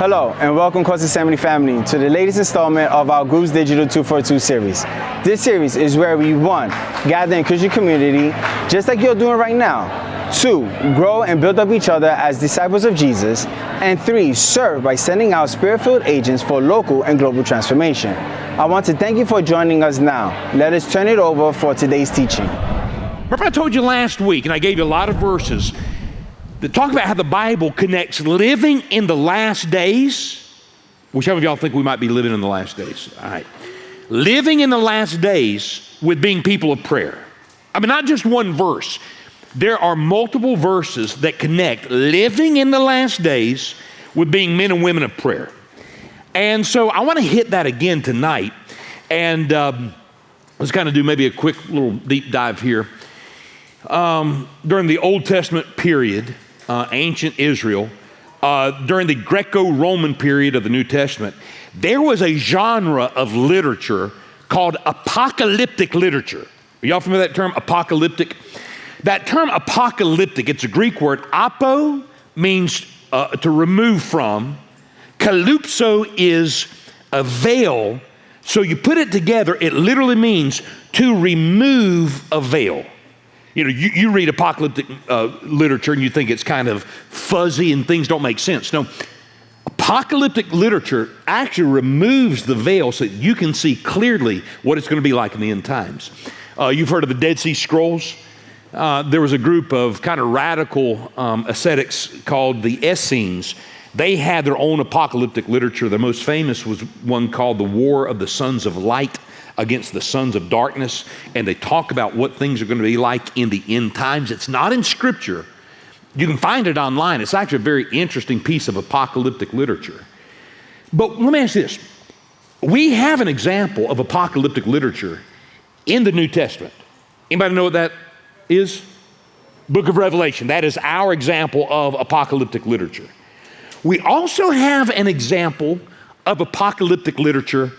Hello and welcome Course Assembly family to the latest installment of our Groups Digital 242 series. This series is where we, 1, gather in Christian community just like you're doing right now, 2, grow and build up each other as disciples of Jesus, and 3, serve by sending out spirit-filled agents for local and global transformation. I want to thank you for joining us now. Let us turn it over for today's teaching. Remember I told you last week, and I gave you a lot of verses that talk about how the Bible connects living in the last days. Which some of y'all think we might be living in the last days? All right. Living in the last days with being people of prayer. I mean, not just one verse. There are multiple verses that connect living in the last days with being men and women of prayer. And so I want to hit that again tonight. And let's kind of do maybe a quick little deep dive here. During the Old Testament period, ancient Israel, during the Greco-Roman period of the New Testament, there was a genre of literature called apocalyptic literature. Are y'all familiar with that term, apocalyptic? That term apocalyptic, it's a Greek word. Apo means to remove from. Kalypso is a veil. So you put it together, it literally means to remove a veil. You know, you read apocalyptic literature and you think it's kind of fuzzy and things don't make sense. No, apocalyptic literature actually removes the veil so that you can see clearly what it's going to be like in the end times. You've heard of the Dead Sea Scrolls. There was a group of kind of radical ascetics called the Essenes. They had their own apocalyptic literature. The most famous was one called The War of the Sons of Light against the sons of darkness, and they talk about what things are going to be like in the end times. It's not in Scripture. You can find it online. It's actually a very interesting piece of apocalyptic literature. But let me ask you this. We have an example of apocalyptic literature in the New Testament. Anybody know what that is? Book of Revelation. That is our example of apocalyptic literature. We also have an example of apocalyptic literature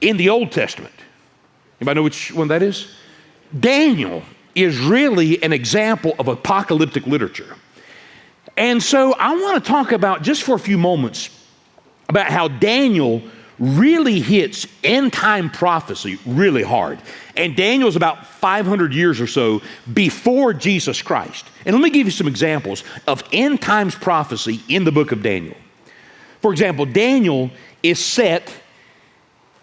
in the Old Testament. Anybody know which one that is? Daniel is really an example of apocalyptic literature. And so I want to talk about, just for a few moments, about how Daniel really hits end-time prophecy really hard. And Daniel's about 500 years or so before Jesus Christ. And let me give you some examples of end-times prophecy in the book of Daniel. For example, Daniel is set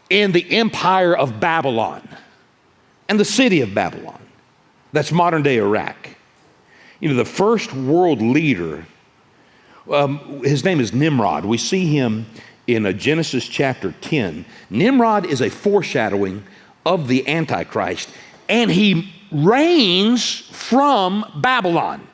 in the empire of Babylon and the city of Babylon. That's modern day Iraq. You know, the first world leader, his name is Nimrod. We see him in Genesis chapter 10. Nimrod is a foreshadowing of the Antichrist, and he reigns from Babylon,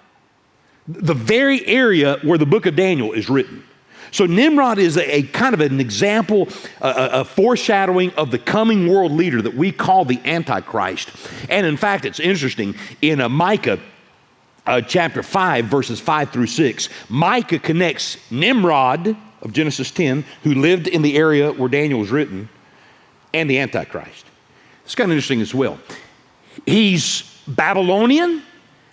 the very area where the book of Daniel is written. So Nimrod is a kind of an example, a foreshadowing of the coming world leader that we call the Antichrist. And in fact, it's interesting, in Micah chapter 5, verses 5 through 6, Micah connects Nimrod of Genesis 10, who lived in the area where Daniel was written, and the Antichrist. It's kind of interesting as well. He's Babylonian.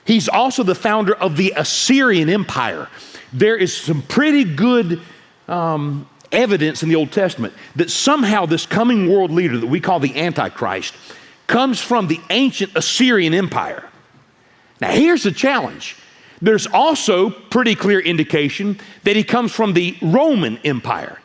He's also the founder of the Assyrian Empire. There is some pretty good evidence in the Old Testament that somehow this coming world leader that we call the Antichrist comes from the ancient Assyrian Empire. Now here's the challenge. There's also pretty clear indication that he comes from the Roman Empire.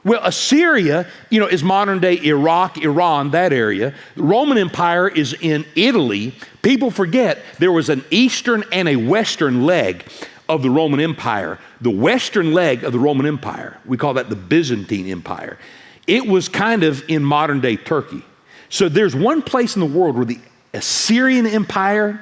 Well, Assyria, you know, is modern day Iraq, Iran, that area. The Roman Empire is in Italy. People forget there was an eastern and a western leg of the Roman Empire. The western leg of the Roman Empire, we call that the Byzantine Empire. It was kind of in modern day Turkey. So there's one place in the world where the Assyrian Empire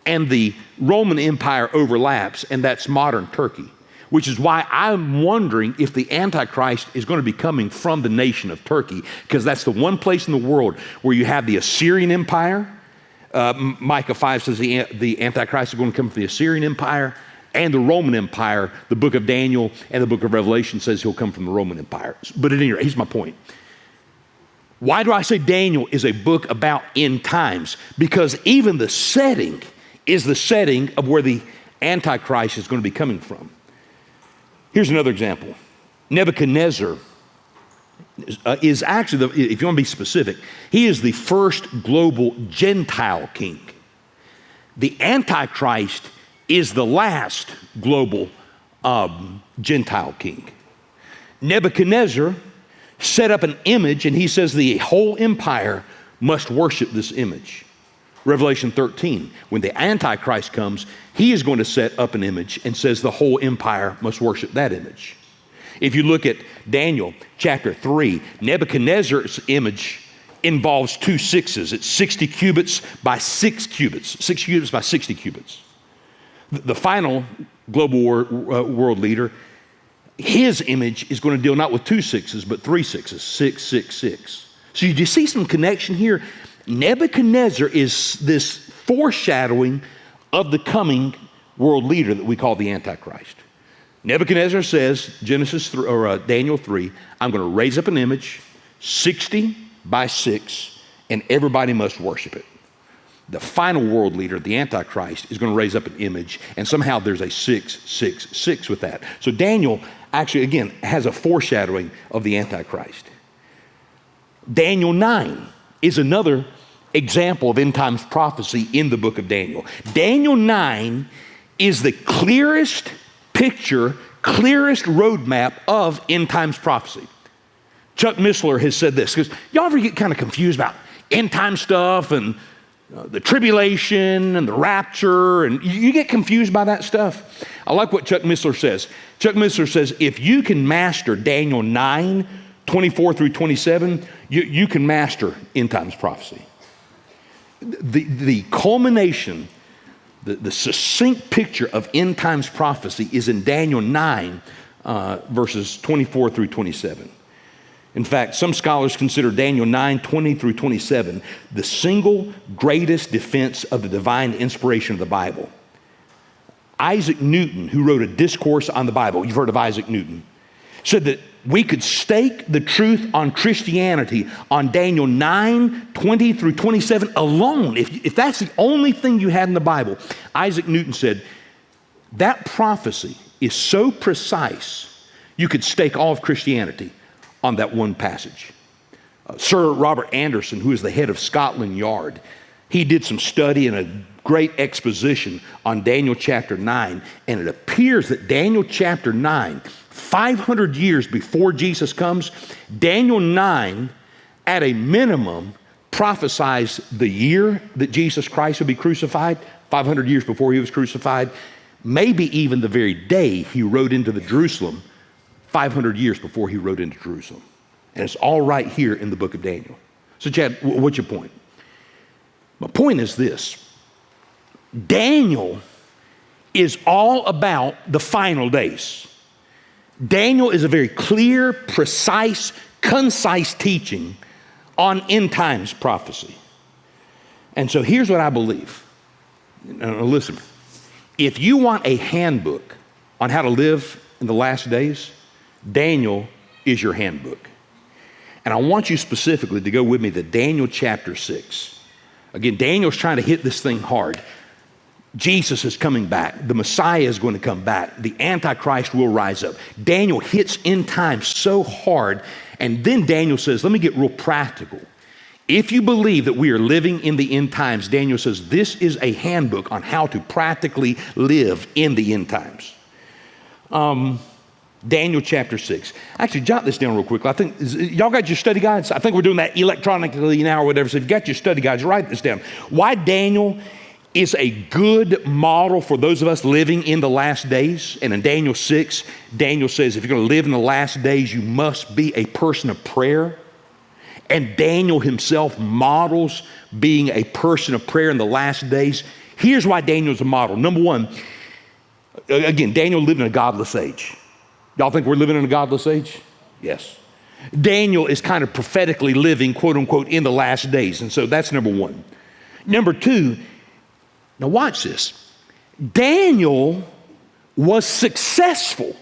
and the Roman Empire overlaps, and that's modern Turkey, which is why I'm wondering if the Antichrist is going to be coming from the nation of Turkey, because that's the one place in the world where you have the Assyrian Empire. Micah 5 says the Antichrist is going to come from the Assyrian Empire and the Roman Empire. The book of Daniel and the book of Revelation says he'll come from the Roman Empire. But at any rate, here's my point. Why do I say Daniel is a book about end times? Because even the setting is the setting of where the Antichrist is going to be coming from. Here's another example. Nebuchadnezzar is actually, if you want to be specific, he is the first global Gentile king. The Antichrist is the last global Gentile king. Nebuchadnezzar set up an image, and he says the whole empire must worship this image. Revelation 13, when the Antichrist comes, he is going to set up an image and says the whole empire must worship that image. If you look at Daniel chapter 3, Nebuchadnezzar's image involves 2 sixes. It's 60 cubits by 6 cubits, 6 cubits by 60 cubits. The final global world leader, his image is going to deal not with 2 sixes, but 3 sixes, 6, 6, 6. So you see some connection here. Nebuchadnezzar is this foreshadowing of the coming world leader that we call the Antichrist. Nebuchadnezzar says, Daniel 3, I'm going to raise up an image, 60 by 6, and everybody must worship it. The final world leader, the Antichrist, is going to raise up an image, and somehow there's a 6, 6, 6 with that. So Daniel actually, again, has a foreshadowing of the Antichrist. Daniel 9 is another example of end times prophecy in the book of Daniel. Daniel 9 is the clearest picture, clearest roadmap of end times prophecy. Chuck Missler has said this, because y'all ever get kind of confused about end time stuff and the tribulation and the rapture, and you get confused by that stuff? I like what Chuck Missler says. Chuck Missler says, if you can master Daniel 9, 24 through 27, you can master end times prophecy. The culmination, the succinct picture of end times prophecy is in Daniel 9, verses 24 through 27. In fact, some scholars consider Daniel 9, 20 through 27 the single greatest defense of the divine inspiration of the Bible. Isaac Newton, who wrote a discourse on the Bible, you've heard of Isaac Newton, said that we could stake the truth on Christianity on Daniel 9, 20 through 27 alone. If that's the only thing you had in the Bible, Isaac Newton said, that prophecy is so precise, you could stake all of Christianity on that one passage. Sir Robert Anderson, who is the head of Scotland Yard, he did some study and a great exposition on Daniel chapter 9, and it appears that Daniel chapter 9, 500 years before Jesus comes, Daniel 9, at a minimum, prophesies the year that Jesus Christ would be crucified, 500 years before he was crucified, maybe even the very day he rode into the Jerusalem, 500 years before he rode into Jerusalem. And it's all right here in the book of Daniel. So Chad, what's your point? My point is this. Daniel is all about the final days. Daniel is a very clear, precise, concise teaching on end times prophecy. And so here's what I believe. Now listen, if you want a handbook on how to live in the last days, Daniel is your handbook. And I want you specifically to go with me to Daniel chapter 6. Again, Daniel's trying to hit this thing hard. Jesus is coming back. The Messiah is going to come back. The Antichrist will rise up. Daniel hits end time so hard, and then Daniel says, let me get real practical. If you believe that we are living in the end times, Daniel says this is a handbook on how to practically live in the end times. Daniel chapter 6. Actually, jot this down real quickly. I think, y'all got your study guides? I think we're doing that electronically now or whatever. So if you got your study guides, write this down. Why Daniel is a good model for those of us living in the last days. And in Daniel 6, Daniel says, if you're going to live in the last days, you must be a person of prayer. And Daniel himself models being a person of prayer in the last days. Here's why Daniel's a model. Number one, again, Daniel lived in a godless age. Y'all think we're living in a godless age? Yes. Daniel is kind of prophetically living, quote unquote, in the last days. And so that's number one. Number two, now watch this. Daniel was successful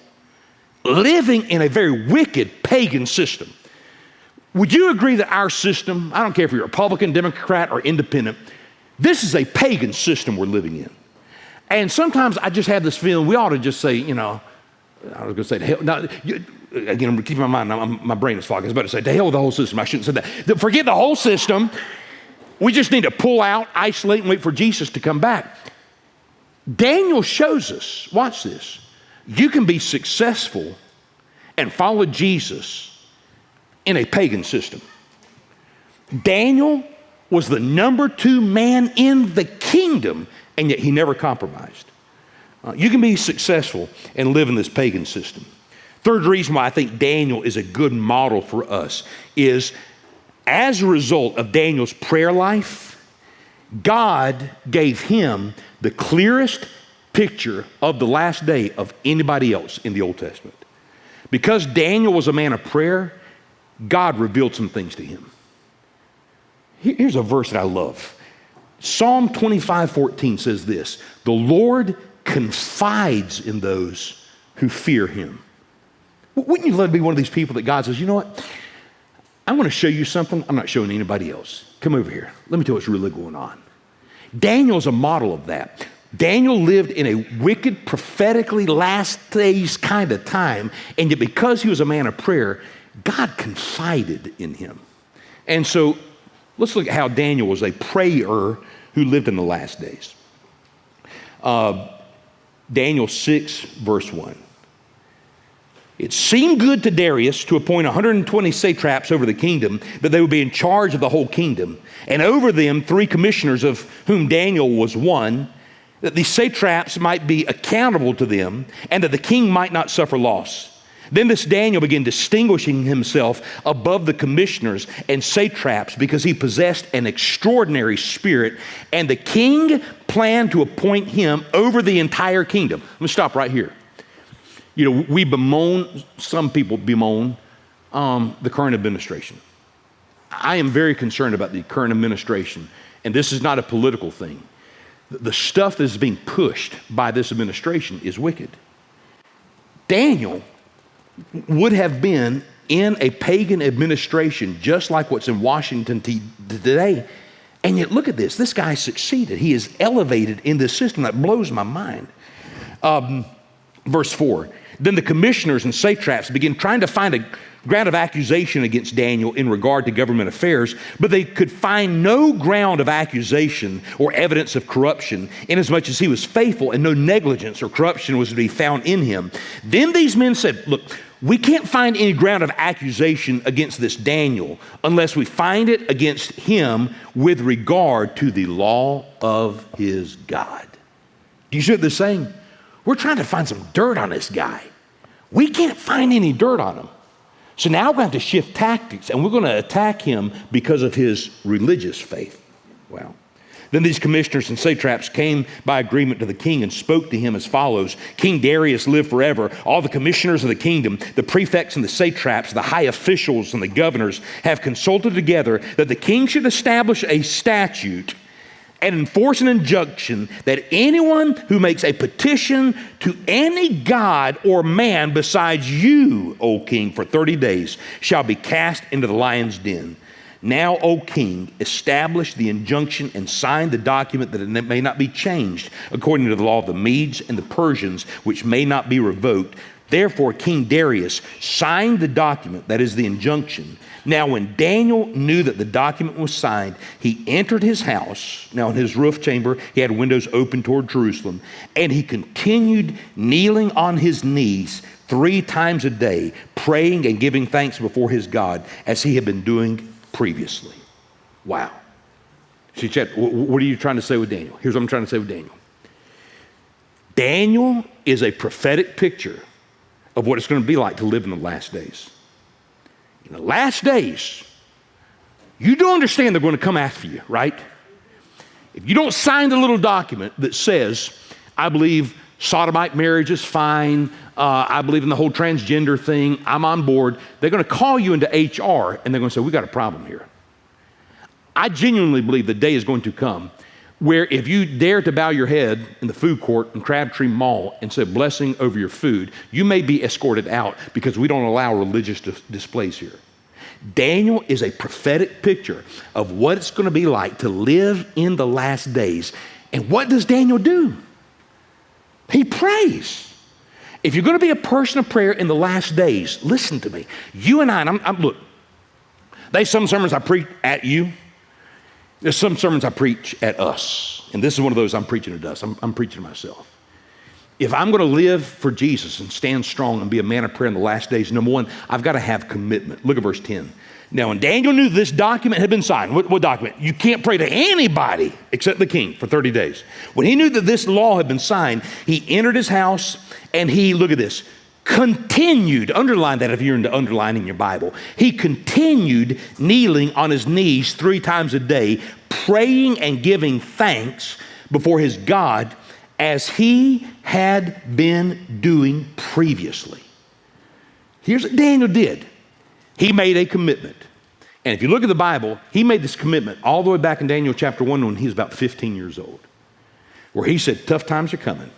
living in a very wicked pagan system. Would you agree that our system, I don't care if you're Republican, Democrat, or independent, this is a pagan system we're living in. And sometimes I just have this feeling we ought to just say, I was going to say, hell, no, again, I'm keeping my mind, my brain is fogging. I was about to say, to hell with the whole system. I shouldn't have said that. Forget the whole system. We just need to pull out, isolate, and wait for Jesus to come back. Daniel shows us, watch this, you can be successful and follow Jesus in a pagan system. Daniel was the number 2 man in the kingdom, and yet he never compromised. You can be successful and live in this pagan system. Third reason why I think Daniel is a good model for us is as a result of Daniel's prayer life, God gave him the clearest picture of the last day of anybody else in the Old Testament. Because Daniel was a man of prayer, God revealed some things to him. Here's a verse that I love. Psalm 25:14 says this, "The Lord confides in those who fear him." Wouldn't you love to be one of these people that God says, you know what? I want to show you something I'm not showing anybody else. Come over here. Let me tell you what's really going on. Daniel's a model of that. Daniel lived in a wicked, prophetically last days kind of time, and yet because he was a man of prayer, God confided in him. And so let's look at how Daniel was a prayer who lived in the last days. Daniel 6, verse 1. It seemed good to Darius to appoint 120 satraps over the kingdom, that they would be in charge of the whole kingdom, and over them 3 commissioners, of whom Daniel was one, that these satraps might be accountable to them, and that the king might not suffer loss. Then this Daniel began distinguishing himself above the commissioners and satraps because he possessed an extraordinary spirit, and the king planned to appoint him over the entire kingdom. Let me stop right here. You know, we bemoan, some people bemoan the current administration. I am very concerned about the current administration, and this is not a political thing. The stuff that is being pushed by this administration is wicked. Daniel would have been in a pagan administration just like what's in Washington today, and yet look at this. This guy succeeded. He is elevated in this system. That blows my mind. Verse 4. Then the commissioners and satraps began trying to find a ground of accusation against Daniel in regard to government affairs, but they could find no ground of accusation or evidence of corruption, inasmuch as he was faithful and no negligence or corruption was to be found in him. Then these men said, look, we can't find any ground of accusation against this Daniel unless we find it against him with regard to the law of his God. Do you see what they're saying? We're trying to find some dirt on this guy. We can't find any dirt on him. So now we're going to have to shift tactics, and we're going to attack him because of his religious faith. Wow. Then these commissioners and satraps came by agreement to the king and spoke to him as follows. King Darius live forever. All the commissioners of the kingdom, the prefects and the satraps, the high officials and the governors have consulted together that the king should establish a statute and enforce an injunction that anyone who makes a petition to any god or man besides you, O king, for 30 days shall be cast into the lion's den. Now, O king, establish the injunction and sign the document that it may not be changed according to the law of the Medes and the Persians, which may not be revoked. Therefore, King Darius signed the document, that is the injunction. Now, when Daniel knew that the document was signed, he entered his house. Now, in his roof chamber, he had windows open toward Jerusalem, and he continued kneeling on his knees 3 times a day, praying and giving thanks before his God, as he had been doing previously. Wow. See, Chet, what are you trying to say with Daniel? Here's what I'm trying to say with Daniel. Daniel is a prophetic picture of what it's going to be like to live in the last days. In the last days, you do understand they're going to come after you, right? If you don't sign the little document that says, I believe sodomite marriage is fine, I believe in the whole transgender thing, I'm on board, they're going to call you into HR and they're going to say, we got a problem here. I genuinely believe the day is going to come where if you dare to bow your head in the food court in Crabtree Mall and say a blessing over your food, you may be escorted out because we don't allow religious displays here. Daniel is a prophetic picture of what it's going to be like to live in the last days. And what does Daniel do? He prays. If you're going to be a person of prayer in the last days, listen to me. You and I, look, there's some sermons I preach at you. There's some sermons I preach at us. And this is one of those I'm preaching to us. I'm preaching to myself. If I'm going to live for Jesus and stand strong and be a man of prayer in the last days, number one, I've got to have commitment. Look at verse 10. Now, when Daniel knew this document had been signed, what document? You can't pray to anybody except the king for 30 days. When he knew that this law had been signed, he entered his house and he, look at this, continued, underline that if you're into underlining your Bible, he continued kneeling on his knees 3 times a day, praying and giving thanks before his God as he had been doing previously. Here's what Daniel did. He made a commitment. And if you look at the Bible, he made this commitment all the way back in Daniel chapter 1 when he was about 15 years old, where he said, tough times are coming.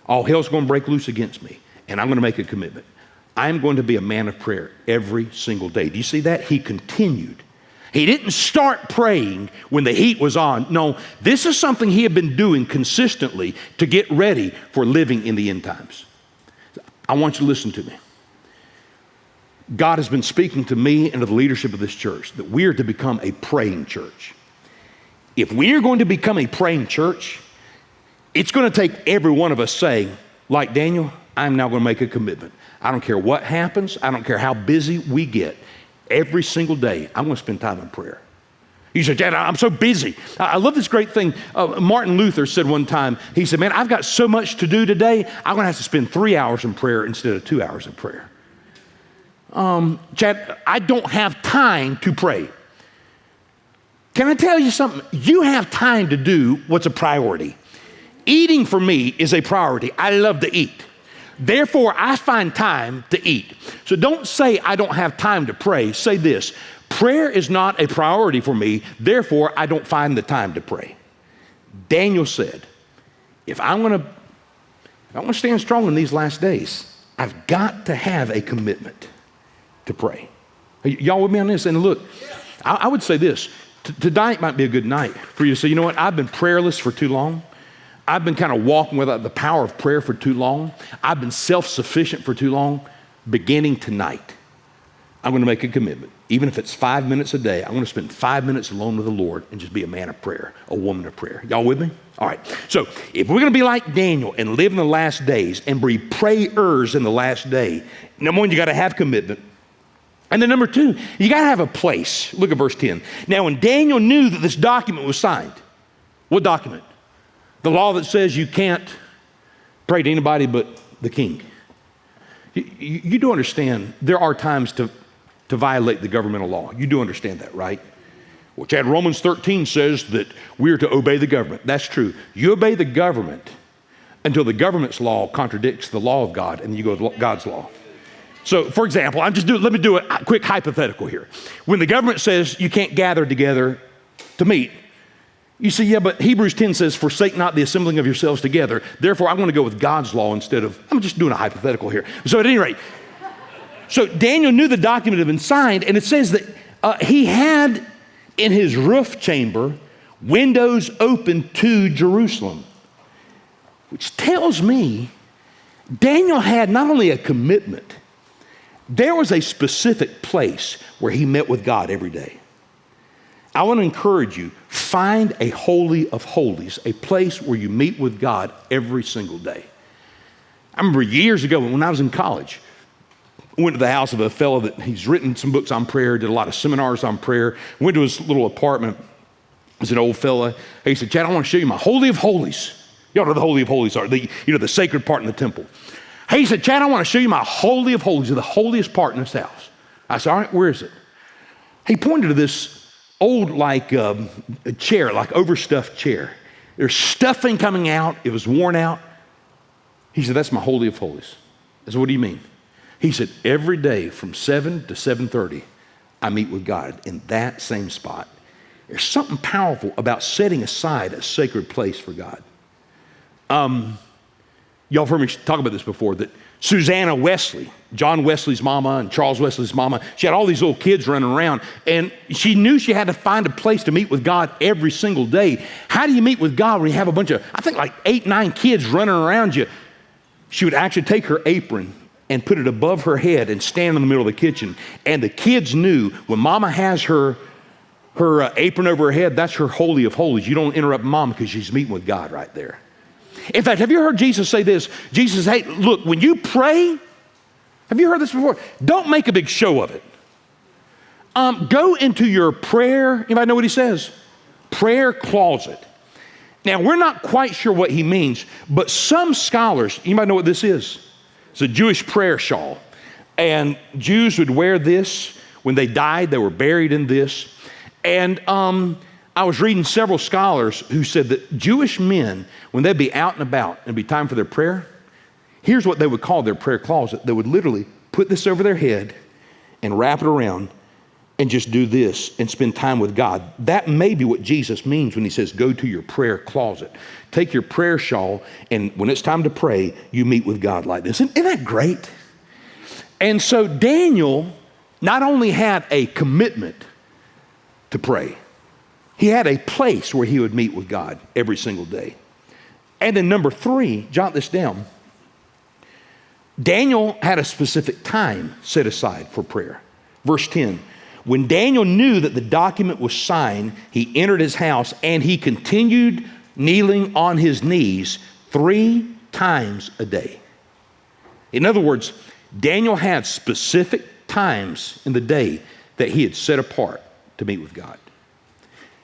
All hell's going to break loose against me, and I'm going to make a commitment. I'm going to be a man of prayer every single day. Do you see that? He continued. He didn't start praying when the heat was on. No, this is something he had been doing consistently to get ready for living in the end times. I want you to listen to me. God has been speaking to me and to the leadership of this church that we are to become a praying church. If we are going to become a praying church, it's going to take every one of us saying, like Daniel, I'm now going to make a commitment. I don't care what happens. I don't care how busy we get. Every single day, I'm going to spend time in prayer. You say, Dad, I'm so busy. I love this great thing. Martin Luther said one time, he said, man, I've got so much to do today, I'm going to have to spend 3 hours in prayer instead of 2 hours in prayer. Chad, I don't have time to pray. Can I tell you something? You have time to do what's a priority. Eating for me is a priority. I love to eat. Therefore, I find time to eat. So don't say I don't have time to pray. Say this, prayer is not a priority for me. Therefore, I don't find the time to pray. Daniel said, if I want to stand strong in these last days, I've got to have a commitment to pray. Y'all with me on this? And look, I would say this, tonight might be a good night for you to say, you know what, I've been prayerless for too long. I've been kind of walking without the power of prayer for too long. I've been self-sufficient for too long. Beginning tonight, I'm going to make a commitment. Even if it's 5 minutes a day, I'm going to spend 5 minutes alone with the Lord and just be a man of prayer, a woman of prayer. Y'all with me? All right. So if we're going to be like Daniel and live in the last days and be prayers in the last day, number one, you got to have commitment. And then number two, you got to have a place. Look at verse 10. Now, when Daniel knew that this document was signed, what document? The law that says you can't pray to anybody but the king. You do understand there are times to violate the governmental law. You do understand that, right? Well, Chad, Romans 13 says that we're to obey the government. That's true. You obey the government until the government's law contradicts the law of God, and you go with God's law. So, for example, let me do a quick hypothetical here. When the government says you can't gather together to meet, you say, yeah, but Hebrews 10 says, forsake not the assembling of yourselves together. Therefore, I'm going to go with God's law instead of, I'm just doing a hypothetical here. So at any rate, so Daniel knew the document had been signed, and it says that he had in his roof chamber windows open to Jerusalem, which tells me Daniel had not only a commitment, there was a specific place where he met with God every day. I want to encourage you, find a holy of holies, a place where you meet with God every single day. I remember years ago when I was in college, I went to the house of a fellow that he's written some books on prayer, did a lot of seminars on prayer, went to his little apartment. He's an old fella. He said, Chad, I want to show you my holy of holies. Y'all know what the holy of holies are, the sacred part in the temple. He said, Chad, I want to show you my holy of holies, the holiest part in this house. I said, all right, where is it? He pointed to this old a chair, like overstuffed chair. There's stuffing coming out. It was worn out. He said, that's my holy of holies. I said, what do you mean? He said, every day from 7 to 7:30, I meet with God in that same spot. There's something powerful about setting aside a sacred place for God. Y'all have heard me talk about this before, that Susanna Wesley, John Wesley's mama and Charles Wesley's mama, she had all these little kids running around, and she knew she had to find a place to meet with God every single day. How do you meet with God when you have a bunch of, I think like 8, 9 kids running around you? she would actually take her apron and put it above her head and stand in the middle of the kitchen. And the kids knew when Mama has her apron over her head, that's her holy of holies. You don't interrupt Mom because she's meeting with God right there. In fact, have you heard Jesus say this? Jesus says, hey, look, when you pray, have you heard this before? Don't make a big show of it. Go into your prayer, anybody know what he says? Prayer closet. Now, we're not quite sure what he means, but some scholars, anybody know what this is? It's a Jewish prayer shawl. And Jews would wear this when they died. They were buried in this. And I was reading several scholars who said that Jewish men, when they'd be out and about and it'd be time for their prayer, here's what they would call their prayer closet. They would literally put this over their head and wrap it around and just do this and spend time with God. That may be what Jesus means when he says, go to your prayer closet. Take your prayer shawl, and when it's time to pray, you meet with God like this. Isn't that great? And so Daniel not only had a commitment to pray, he had a place where he would meet with God every single day. And then number 3, jot this down. Daniel had a specific time set aside for prayer. Verse 10, when Daniel knew that the document was signed, he entered his house and he continued kneeling on his knees 3 times a day. In other words, Daniel had specific times in the day that he had set apart to meet with God.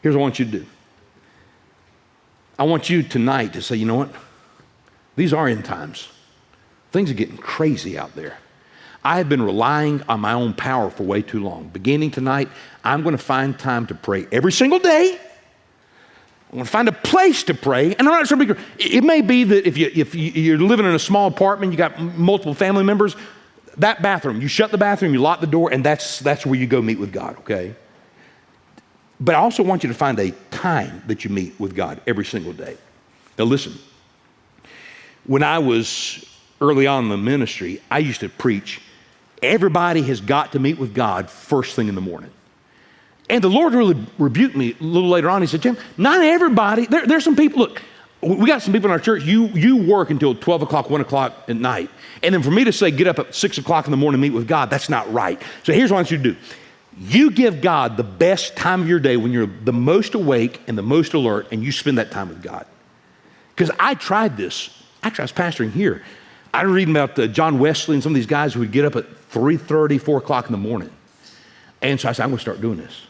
Here's what I want you to do. I want you tonight to say, you know what? These are end times. Things are getting crazy out there. I have been relying on my own power for way too long. Beginning tonight, I'm going to find time to pray every single day. I'm going to find a place to pray. And I'm not sure, it may be that if you're living in a small apartment, you got multiple family members, that bathroom, you shut the bathroom, you lock the door, and that's where you go meet with God, okay? But I also want you to find a time that you meet with God every single day. Now listen, when I was early on in the ministry, I used to preach, everybody has got to meet with God first thing in the morning. And the Lord really rebuked me a little later on. He said, Jim, not everybody, there's some people, look, we got some people in our church, you work until 12 o'clock, 1 o'clock at night. And then for me to say, get up at 6 o'clock in the morning and meet with God, that's not right. So here's what I want you to do. You give God the best time of your day when you're the most awake and the most alert, and you spend that time with God. Because I tried this. Actually, I was pastoring here. I was reading about John Wesley and some of these guys who would get up at 3:30, 4 o'clock in the morning. And so I said, I'm going to start doing this.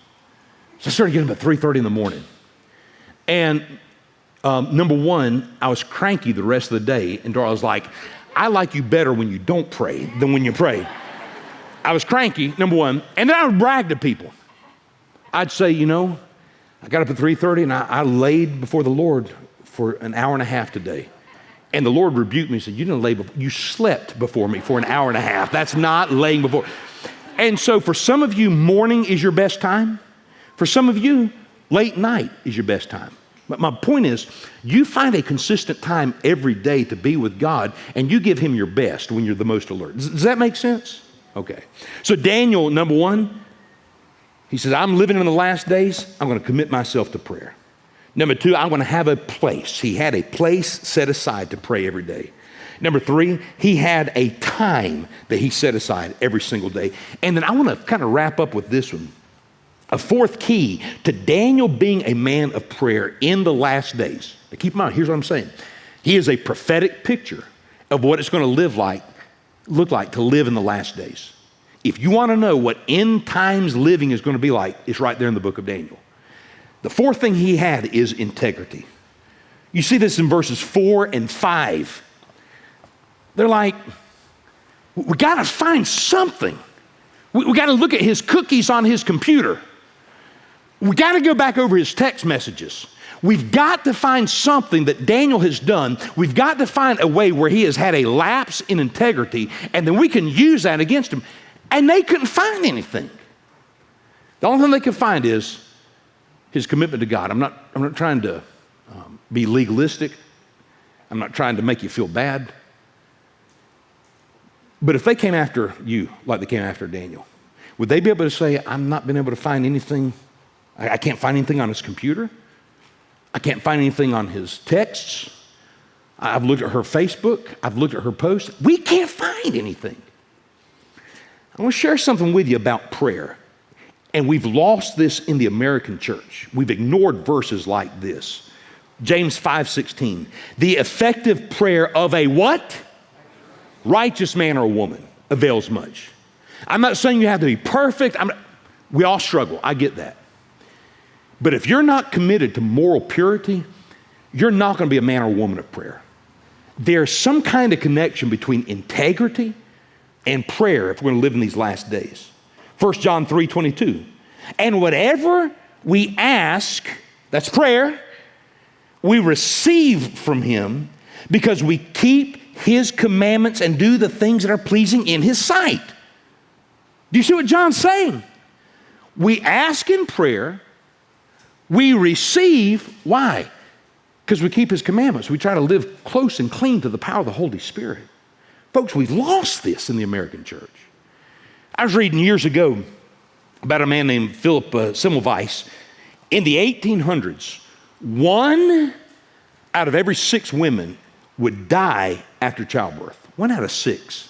So I started getting up at 3:30 in the morning. And number 1, I was cranky the rest of the day. And Dora was like, I like you better when you don't pray than when you pray. I was cranky, number 1. And then I would brag to people. I'd say, you know, I got up at 3:30 and I laid before the Lord for an hour and a half today. And the Lord rebuked me and said, you didn't lay before, you slept before me for an hour and a half. That's not laying before. And so for some of you, morning is your best time. For some of you, late night is your best time. But my point is, you find a consistent time every day to be with God, and you give him your best when you're the most alert. Does that make sense? Okay. So Daniel, number 1, he says, I'm living in the last days. I'm going to commit myself to prayer. Number 2, I'm going to have a place. He had a place set aside to pray every day. Number 3, he had a time that he set aside every single day. And then I want to kind of wrap up with this one. A 4th key to Daniel being a man of prayer in the last days. Now keep in mind, here's what I'm saying. He is a prophetic picture of what it's going to look like to live in the last days. If you want to know what end times living is going to be like, it's right there in the book of Daniel. The 4th thing he had is integrity. You see this in verses 4 and 5. They're like, we got to find something. We got to look at his cookies on his computer. We got to go back over his text messages. We've got to find something that Daniel has done. We've got to find a way where he has had a lapse in integrity, and then we can use that against him. And they couldn't find anything. The only thing they could find is his commitment to God. I'm not trying to be legalistic. I'm not trying to make you feel bad. But if they came after you like they came after Daniel, would they be able to say, I've not been able to find anything, I can't find anything on his computer, I can't find anything on his texts, I've looked at her Facebook. I've looked at her posts. We can't find anything. I want to share something with you about prayer. And we've lost this in the American church. We've ignored verses like this. James 5:16. The effective prayer of a what? Righteous man or woman avails much. I'm not saying you have to be perfect. We all struggle. I get that. But if you're not committed to moral purity, you're not going to be a man or woman of prayer. There's some kind of connection between integrity and prayer if we're going to live in these last days. 1 John 3:22. And whatever we ask, that's prayer, we receive from him because we keep his commandments and do the things that are pleasing in his sight. Do you see what John's saying? We ask in prayer, we receive, why? Because we keep his commandments. We try to live close and clean to the power of the Holy Spirit. Folks, we've lost this in the American church. I was reading years ago about a man named Philip Semmelweis. In the 1800s, 1 out of every 6 women would die after childbirth. 1 out of 6.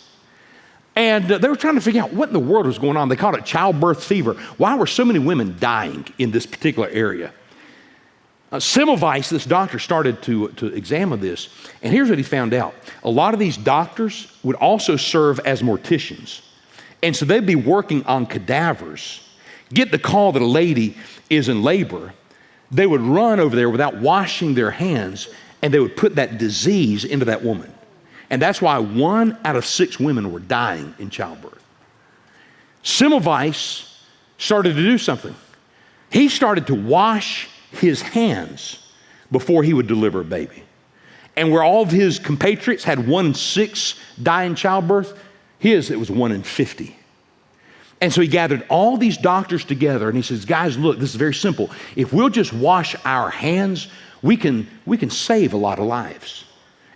And they were trying to figure out what in the world was going on. They called it childbirth fever. Why were so many women dying in this particular area? Semmelweis, this doctor, started to examine this. And here's what he found out. A lot of these doctors would also serve as morticians. And so they'd be working on cadavers. Get the call that a lady is in labor. They would run over there without washing their hands, and they would put that disease into that woman. And that's why 1 out of 6 women were dying in childbirth. Semmelweis started to do something. He started to wash his hands before he would deliver a baby. And where all of his compatriots had 1 in 6 die in childbirth, it was 1 in 50. And so he gathered all these doctors together and he says, guys, look, this is very simple. If we'll just wash our hands, we can save a lot of lives.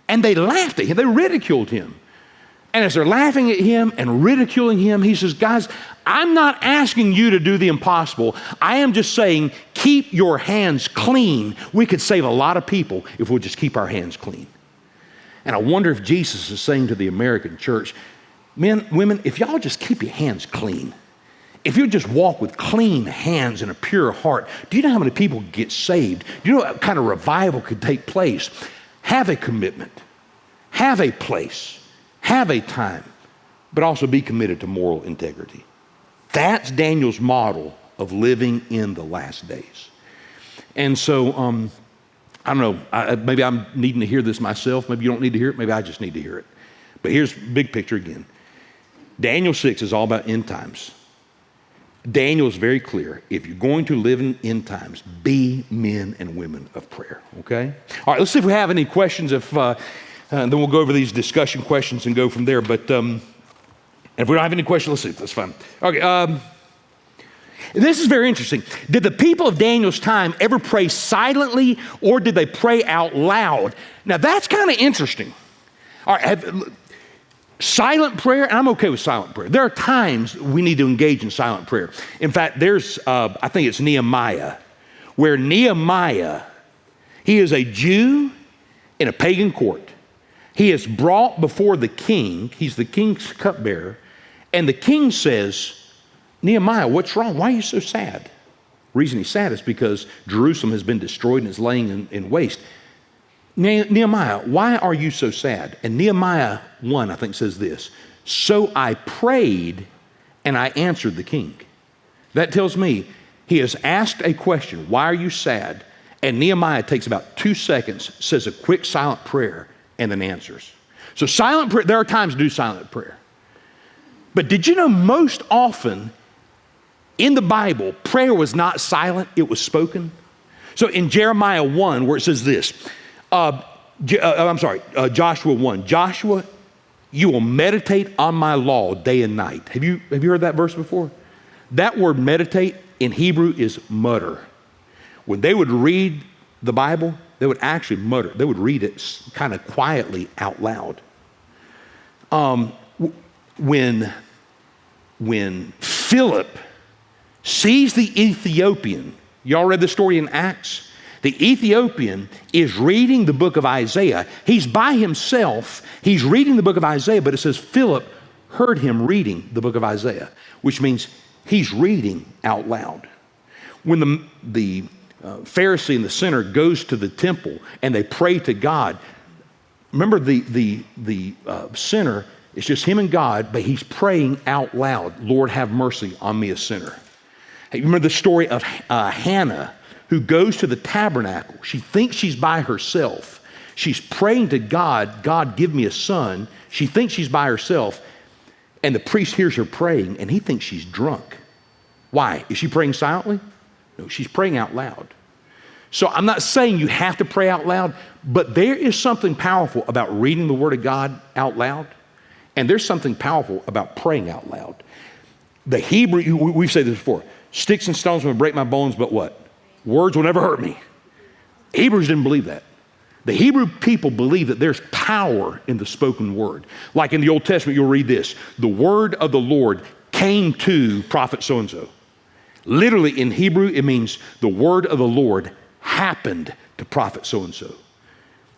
And they laughed at him. They ridiculed him. And as they're laughing at him and ridiculing him, he says, guys, I'm not asking you to do the impossible. I am just saying, keep your hands clean. We could save a lot of people if we'll just keep our hands clean. And I wonder if Jesus is saying to the American church, men, women, if y'all just keep your hands clean, if you just walk with clean hands and a pure heart, do you know how many people get saved? Do you know what kind of revival could take place? Have a commitment, have a place, have a time, but also be committed to moral integrity. That's Daniel's model of living in the last days. And so, I don't know, maybe I'm needing to hear this myself. Maybe you don't need to hear it. Maybe I just need to hear it. But here's the big picture again. Daniel 6 is all about end times. Daniel is very clear. If you're going to live in end times, be men and women of prayer, okay? All right, let's see if we have any questions. Then we'll go over these discussion questions and go from there. But if we don't have any questions, let's see. That's fine. Okay, this is very interesting. Did the people of Daniel's time ever pray silently or did they pray out loud? Now, that's kind of interesting. All right, silent prayer, and I'm okay with silent prayer. There are times we need to engage in silent prayer. In fact, there's, I think it's Nehemiah, where Nehemiah, he is a Jew in a pagan court. He is brought before the king. He's the king's cupbearer. And the king says, Nehemiah, what's wrong? Why are you so sad? The reason he's sad is because Jerusalem has been destroyed and is laying in waste. Nehemiah, why are you so sad? And Nehemiah 1, I think, says this. So I prayed and I answered the king. That tells me he has asked a question. Why are you sad? And Nehemiah takes about 2 seconds, says a quick silent prayer, and then answers. So silent prayer, there are times to do silent prayer. But did you know most often in the Bible, prayer was not silent, it was spoken? So in Jeremiah 1, where it says this, Joshua 1, Joshua, you will meditate on my law day and night. Have you heard that verse before? That word meditate in Hebrew is mutter. When they would read the Bible, they would actually mutter. They would read it kind of quietly out loud. When Philip sees the Ethiopian, y'all read the story in Acts? The Ethiopian is reading the book of Isaiah. He's by himself. He's reading the book of Isaiah, but it says Philip heard him reading the book of Isaiah, which means he's reading out loud. When the Pharisee and the sinner goes to the temple and they pray to God, remember the sinner, it's just him and God, but he's praying out loud, Lord, have mercy on me, a sinner. Hey, remember the story of Hannah, who goes to the tabernacle. She thinks she's by herself. She's praying to God, God, give me a son. She thinks she's by herself, and the priest hears her praying, and he thinks she's drunk. Why? Is she praying silently? No, she's praying out loud. So I'm not saying you have to pray out loud, but there is something powerful about reading the Word of God out loud, and there's something powerful about praying out loud. The Hebrew, we've said this before, sticks and stones will break my bones, but what? Words will never hurt me. Hebrews didn't believe that. The Hebrew people believe that there's power in the spoken word. Like in the Old Testament, you'll read this, the word of the Lord came to prophet so-and-so. Literally in Hebrew, it means the word of the Lord happened to prophet so-and-so.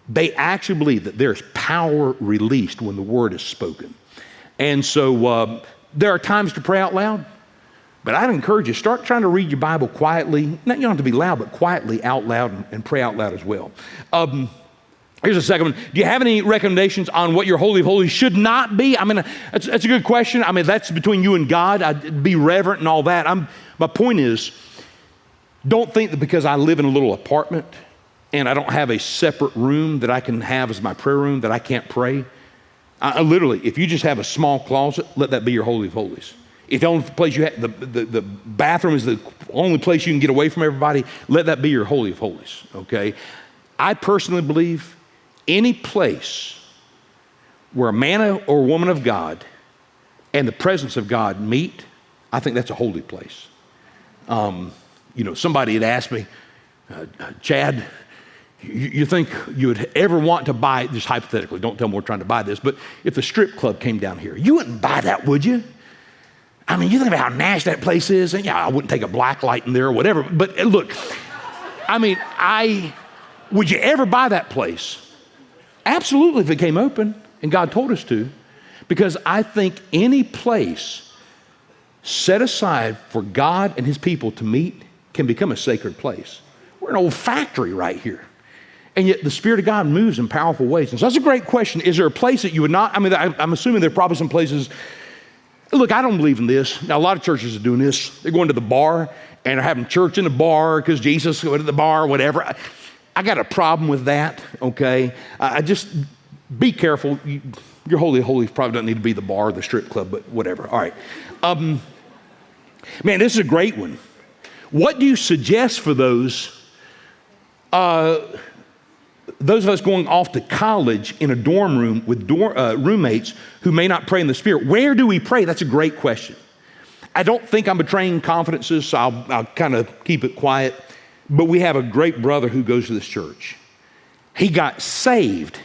They actually believe that there's power released when the word is spoken. And so there are times to pray out loud, but I'd encourage you, start trying to read your Bible quietly. You don't have to be loud, but quietly out loud and pray out loud as well. Here's a second one. Do you have any recommendations on what your Holy of Holies should not be? I mean, that's a good question. I mean, that's between you and God. I'd be reverent and all that. My point is, don't think that because I live in a little apartment and I don't have a separate room that I can have as my prayer room that I can't pray. Literally, if you just have a small closet, let that be your Holy of Holies. If the only place you have, the bathroom is the only place you can get away from everybody, let that be your Holy of Holies, okay? I personally believe any place where a man or woman of God and the presence of God meet, I think that's a holy place. Somebody had asked me, Chad, you think you would ever want to buy, just hypothetically, don't tell them we're trying to buy this, but if the strip club came down here, you wouldn't buy that, would you? I mean, you think about how nasty that place is, and yeah, I wouldn't take a black light in there or whatever, but look, I mean, would you ever buy that place? Absolutely, if it came open, and God told us to, because I think any place set aside for God and his people to meet can become a sacred place. We're an old factory right here. And yet the Spirit of God moves in powerful ways. And so that's a great question. Is there a place that you would not, I'm assuming there are probably some places. Look, I don't believe in this. Now, a lot of churches are doing this. They're going to the bar and are having church in the bar because Jesus went to the bar or whatever. I got a problem with that, okay? I just, be careful. Your Holy of Holies probably doesn't need to be the bar or the strip club, but whatever. All right. Man, this is a great one. What do you suggest for those of us going off to college in a dorm room with roommates who may not pray in the Spirit? Where do we pray? That's a great question. I don't think I'm betraying confidences, so I'll kind of keep it quiet. But we have a great brother who goes to this church. He got saved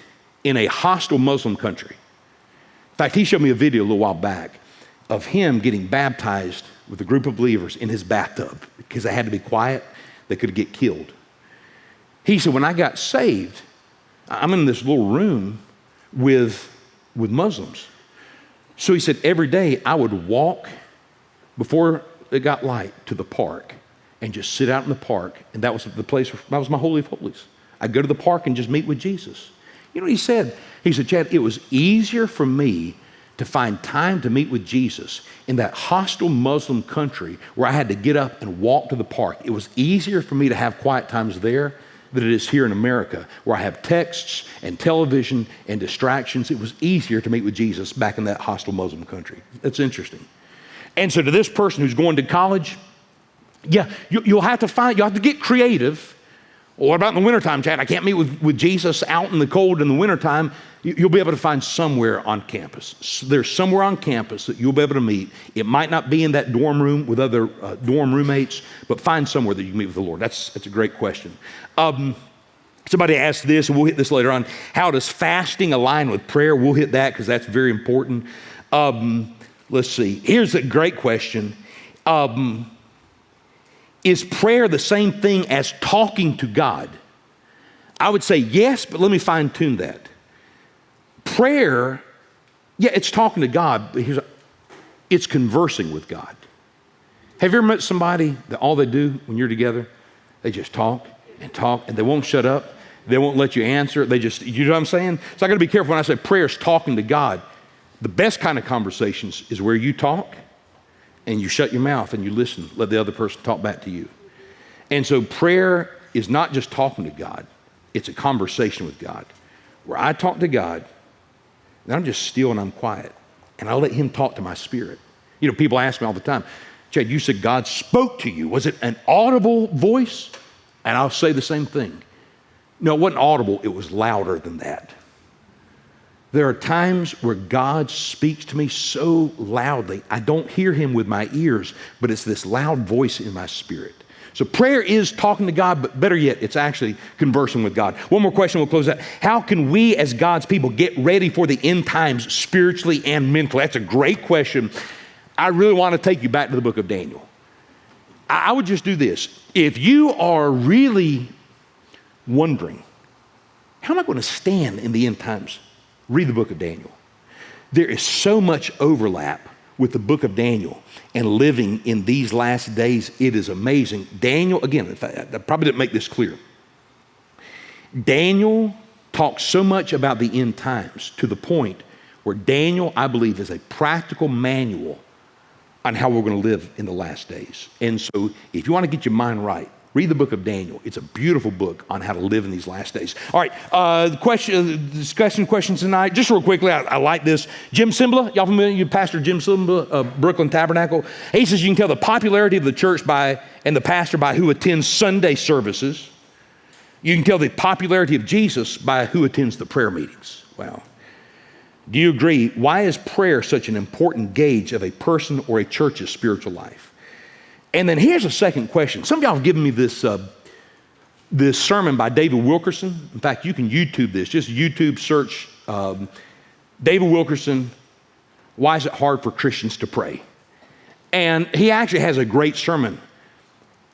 in a hostile Muslim country. In fact, he showed me a video a little while back of him getting baptized with a group of believers in his bathtub because they had to be quiet. They could get killed. He said, when I got saved, I'm in this little room with Muslims. So he said, every day I would walk before it got light to the park and just sit out in the park. And that was the place, that was my Holy of Holies. I'd go to the park and just meet with Jesus. You know what he said? He said, Chad, it was easier for me to find time to meet with Jesus in that hostile Muslim country where I had to get up and walk to the park. It was easier for me to have quiet times there than it is here in America, where I have texts and television and distractions. It was easier to meet with Jesus back in that hostile Muslim country. That's interesting. And so to this person who's going to college, yeah, you'll have to get creative. Well, what about in the wintertime, Chad? I can't meet with Jesus out in the cold in the wintertime. You'll be able to find somewhere on campus. There's somewhere on campus that you'll be able to meet. It might not be in that dorm room with other dorm roommates, but find somewhere that you can meet with the Lord. That's a great question. Somebody asked this, and we'll hit this later on. How does fasting align with prayer? We'll hit that because that's very important. Let's see. Here's a great question. Is prayer the same thing as talking to God? I would say yes, but let me fine tune that. Prayer, yeah, it's talking to God, but it's conversing with God. Have you ever met somebody that all they do when you're together, they just talk, and they won't shut up. They won't let you answer. You know what I'm saying? So I got to be careful when I say prayer is talking to God. The best kind of conversations is where you talk and you shut your mouth and you listen, let the other person talk back to you. And so prayer is not just talking to God. It's a conversation with God where I talk to God and I'm just still and I'm quiet and I let him talk to my spirit. You know, people ask me all the time, Chad, you said God spoke to you. Was it an audible voice? And I'll say the same thing. No, it wasn't audible. It was louder than that. There are times where God speaks to me so loudly, I don't hear him with my ears, but it's this loud voice in my spirit. So prayer is talking to God, but better yet, it's actually conversing with God. One more question, we'll close that. How can we as God's people get ready for the end times spiritually and mentally? That's a great question. I really want to take you back to the book of Daniel. I would just do this. If you are really wondering, how am I going to stand in the end times? Read the book of Daniel. There is so much overlap with the book of Daniel and living in these last days. It is amazing. Daniel, again, I probably didn't make this clear. Daniel talks so much about the end times to the point where Daniel, I believe, is a practical manual on how we're going to live in the last days. And so if you want to get your mind right, read the book of Daniel. It's a beautiful book on how to live in these last days. All right, discussion questions tonight. Just real quickly, I like this. Jim Cymbala, y'all familiar? You Pastor Jim Cymbala, Brooklyn Tabernacle. He says you can tell the popularity of the church and the pastor by who attends Sunday services. You can tell the popularity of Jesus by who attends the prayer meetings. Wow. Do you agree? Why is prayer such an important gauge of a person or a church's spiritual life? And then here's a second question. Some of y'all have given me this sermon by David Wilkerson. In fact, you can YouTube this. Just YouTube search David Wilkerson, Why Is It Hard for Christians to Pray? And he actually has a great sermon.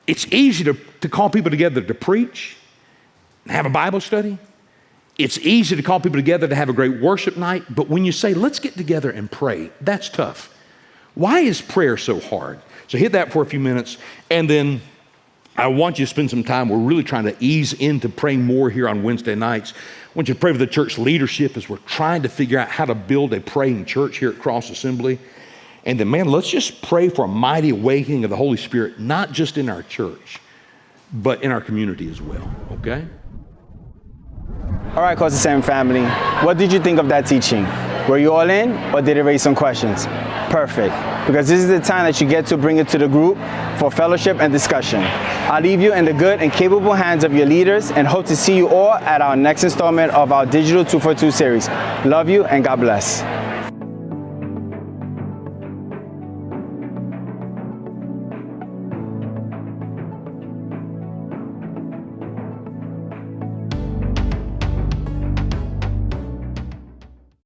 It's easy to call people together to preach and have a Bible study. It's easy to call people together to have a great worship night. But when you say, let's get together and pray, that's tough. Why is prayer so hard? So hit that for a few minutes. And then I want you to spend some time. We're really trying to ease into praying more here on Wednesday nights. I want you to pray for the church leadership as we're trying to figure out how to build a praying church here at Cross Assembly. And then, man, let's just pray for a mighty awakening of the Holy Spirit, not just in our church, but in our community as well, okay? All right, Cross Assembly family, what did you think of that teaching? Were you all in, or did it raise some questions? Perfect, because this is the time that you get to bring it to the group for fellowship and discussion. I'll leave you in the good and capable hands of your leaders and hope to see you all at our next installment of our Digital 242 series. Love you and God bless.